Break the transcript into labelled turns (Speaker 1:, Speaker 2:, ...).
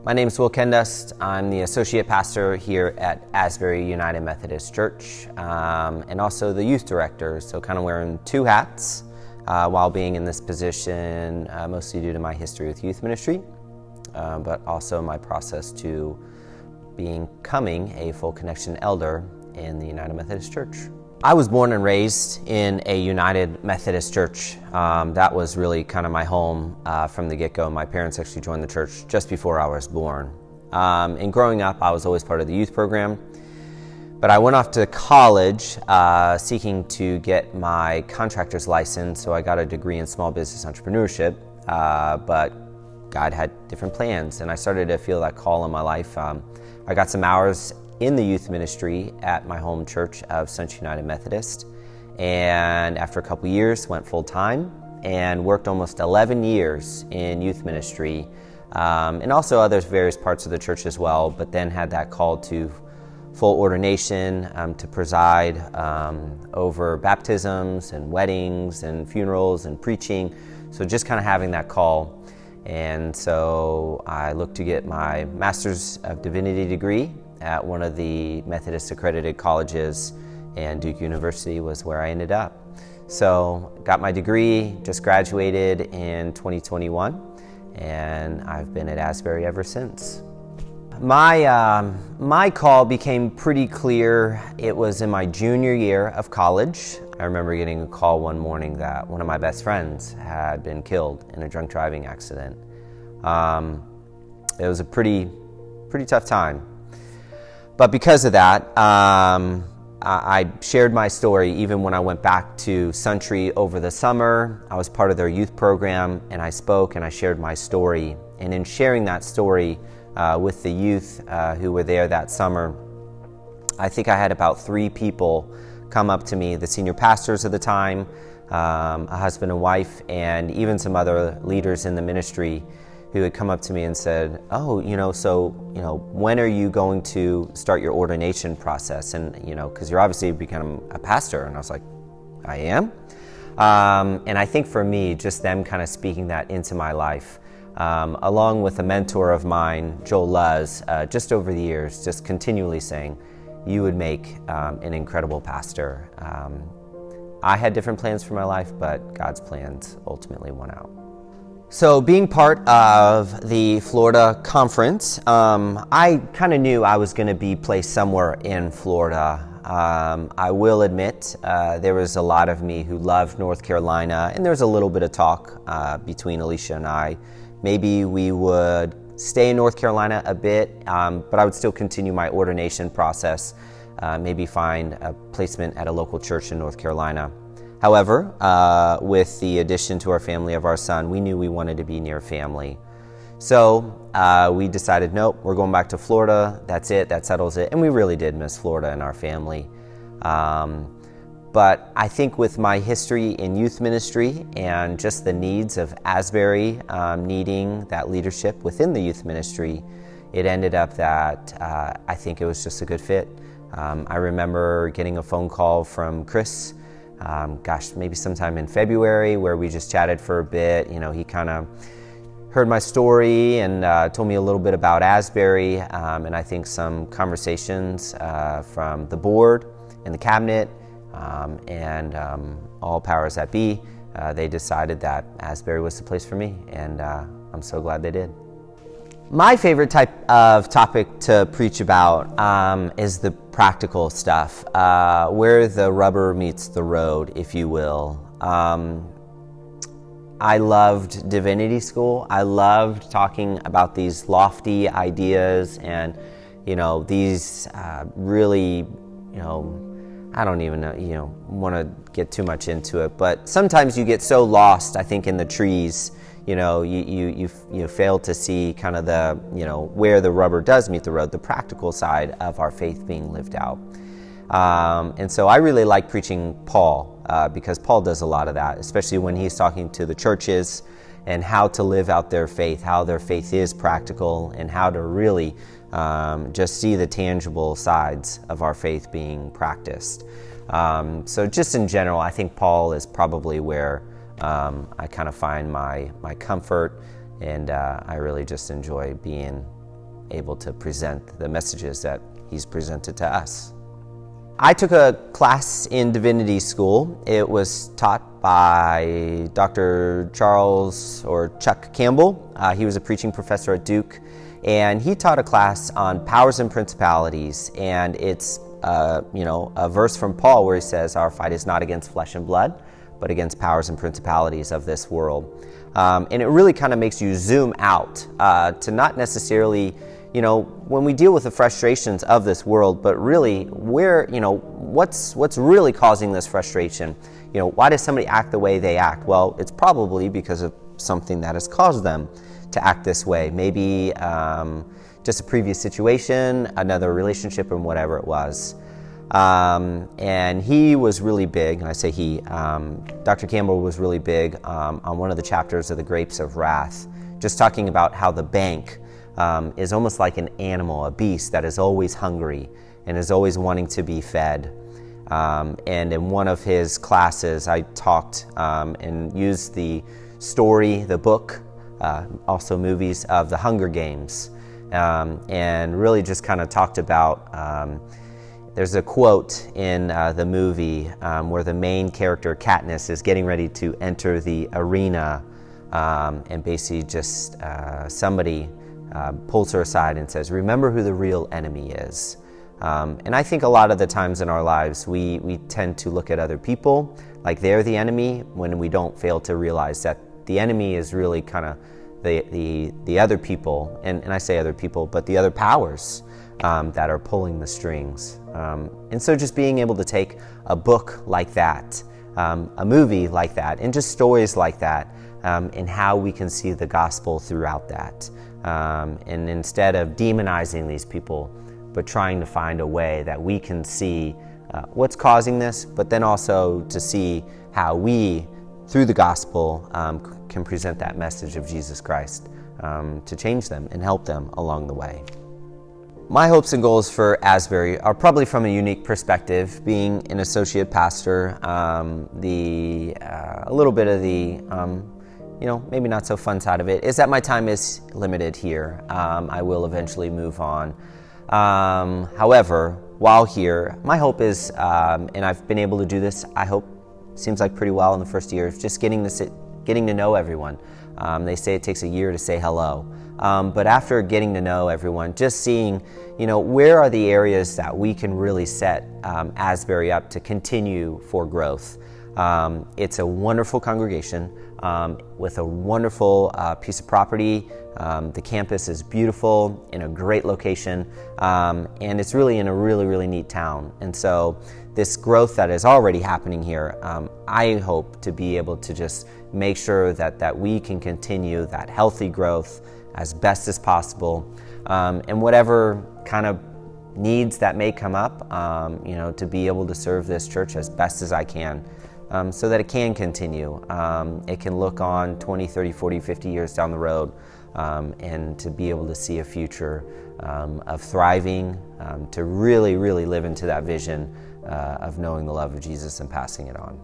Speaker 1: My name is Kendust. I'm the associate pastor here at Asbury United Methodist Church, and also the youth director, so kind of wearing two hats while being in this position, mostly due to my history with youth ministry, but also my process to becoming a full connection elder in the United Methodist Church. I was born and raised in a United Methodist Church. That was really kind of my home from the get-go. My parents actually joined the church just before I was born. And growing up, I was always part of the youth program. But I went off to college seeking to get my contractor's license, so I got a degree in small business entrepreneurship. But God had different plans, and I started to feel that call in my life. I got some hours in the youth ministry at my home church of Sunshine United Methodist, and after a couple years went full-time and worked almost 11 years in youth ministry, and also other various parts of the church as well, but then had that call to full ordination to preside over baptisms and weddings and funerals and preaching, so just kind of having that call. And so I looked to get my Master's of Divinity degree at one of the Methodist accredited colleges, and Duke University was where I ended up. So got my degree, just graduated in 2021, and I've been at Asbury ever since. My call became pretty clear. It was in my junior year of college. I remember getting a call one morning that one of my best friends had been killed in a drunk driving accident. It was a pretty tough time. But because of that, I shared my story even when I went back to Suntry over the summer. I was part of their youth program, and I spoke and I shared my story. And in sharing that story with the youth who were there that summer, I think I had about 3 people come up to me, the senior pastors of the time, a husband and wife, and even some other leaders in the ministry who had come up to me and said, when are you going to start your ordination process? And, because you're obviously becoming a pastor. And I was like, I am. And I think for me, just them kind of speaking that into my life, along with a mentor of mine, Joel Luz, just over the years, just continually saying, you would make an incredible pastor. I had different plans for my life, but God's plans ultimately won out. So being part of the Florida conference, I kind of knew I was going to be placed somewhere in Florida. I will admit there was a lot of me who loved North Carolina, and there was a little bit of talk between Alicia and I. Maybe we would stay in North Carolina a bit, but I would still continue my ordination process, maybe find a placement at a local church in North Carolina. However, with the addition to our family of our son, we knew we wanted to be near family. So we decided, nope, we're going back to Florida. That's it, that settles it. And we really did miss Florida and our family. But I think with my history in youth ministry and just the needs of Asbury needing that leadership within the youth ministry, it ended up that I think it was just a good fit. I remember getting a phone call from Chris, maybe sometime in February, where we just chatted for a bit. He kind of heard my story and told me a little bit about Asbury, and I think some conversations from the board and the cabinet and all powers that be, they decided that Asbury was the place for me, and I'm so glad they did. My favorite type of topic to preach about is the practical stuff, where the rubber meets the road, if you will. I loved divinity school. I loved talking about these lofty ideas and, these really, I don't even know, want to get too much into it, but sometimes you get so lost, I think, in the trees. You fail to see kind of the, where the rubber does meet the road, the practical side of our faith being lived out. And so I really like preaching Paul because Paul does a lot of that, especially when he's talking to the churches and how to live out their faith, how their faith is practical, and how to really just see the tangible sides of our faith being practiced. So just in general, I think Paul is probably where I kind of find my comfort, and I really just enjoy being able to present the messages that he's presented to us. I took a class in divinity school. It was taught by Dr. Charles or Chuck Campbell. He was a preaching professor at Duke, and he taught a class on powers and principalities. And it's a verse from Paul where he says, "Our fight is not against flesh and blood, but against powers and principalities of this world." And it really kind of makes you zoom out to not necessarily, when we deal with the frustrations of this world, but really what's really causing this frustration? Why does somebody act the way they act? Well, it's probably because of something that has caused them to act this way. Maybe just a previous situation, another relationship, and whatever it was. And he was really big, and I say he, Dr. Campbell was really big on one of the chapters of the Grapes of Wrath, just talking about how the bank is almost like an animal, a beast that is always hungry and is always wanting to be fed. And in one of his classes, I talked and used the story, the book, also movies of the Hunger Games, and really just kind of talked about, there's a quote in the movie where the main character, Katniss, is getting ready to enter the arena, and basically just somebody pulls her aside and says, "Remember who the real enemy is." And I think a lot of the times in our lives, we tend to look at other people like they're the enemy, when we don't fail to realize that the enemy is really kind of the other people, and I say other people, but the other powers that are pulling the strings. And so just being able to take a book like that, a movie like that, and just stories like that, and how we can see the gospel throughout that. And instead of demonizing these people, but trying to find a way that we can see what's causing this, but then also to see how we, through the gospel, can present that message of Jesus Christ to change them and help them along the way. My hopes and goals for Asbury are probably from a unique perspective, being an associate pastor, a little bit of the maybe not so fun side of it is that my time is limited here. I will eventually move on. However, while here, my hope is, and I've been able to do this, I hope, seems like pretty well in the first year, just getting to know everyone. They say it takes a year to say hello. But after getting to know everyone, just seeing, where are the areas that we can really set Asbury up to continue for growth. It's a wonderful congregation with a wonderful piece of property. The campus is beautiful, in a great location, and it's really in a really, really neat town. And so this growth that is already happening here, I hope to be able to just make sure that we can continue that healthy growth as best as possible, and whatever kind of needs that may come up, to be able to serve this church as best as I can, so that it can continue. It can look on 20, 30, 40, 50 years down the road, and to be able to see a future of thriving, to really, really live into that vision of knowing the love of Jesus and passing it on.